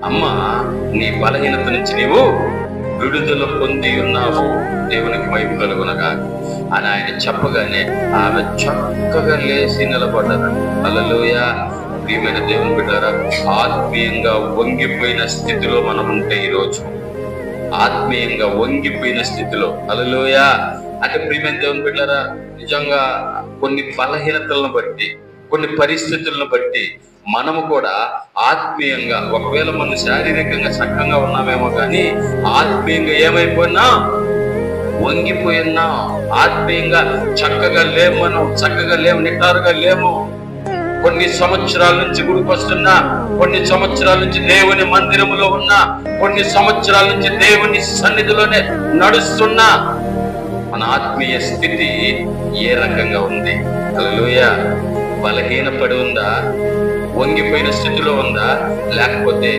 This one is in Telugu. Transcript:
అమ్మ, నీ బలహీనత నుంచి నీవు విడుదల పొంది ఉన్నావు, దేవునికి మహిమ కలుగునగా అని ఆయన చెప్పగానే ఆమె చక్కగా లేచి నిలబడ్డది. హల్లెలూయా. ప్రియమైన దేవుని బిడ్డారా, ఆత్మీయంగా వంగిపోయిన స్థితిలో మనం ఉంటే ఈరోజు ఆత్మీయంగా వంగిపోయిన స్థితిలో, హల్లెలూయా, అంటే ప్రియమైన దేవుని బిడ్డారా, నిజంగా కొన్ని బలహీనతలను బట్టి, కొన్ని పరిస్థితులను బట్టి మనము కూడా ఆత్మీయంగా, ఒకవేళ మనం శారీరకంగా చక్కగా ఉన్నామేమో కానీ ఆత్మీయంగా ఏమైపోయినా వంగిపోయినా, ఆత్మీయంగా చక్కగా లేము, మనం చక్కగా లేము, నిటారుగా లేము. కొన్ని సంవత్సరాల నుంచి గుడికి వస్తున్నా, కొన్ని సంవత్సరాల నుంచి దేవుని మందిరములో ఉన్నా, కొన్ని సంవత్సరాల నుంచి దేవుని సన్నిధిలోనే నడుస్తున్నా, మన ఆత్మీయ స్థితి ఏ రకంగా ఉంది? హల్లెలూయా. బలహీనపడి ఉందా? వంగిపోయిన స్థితిలో ఉందా? లేకపోతే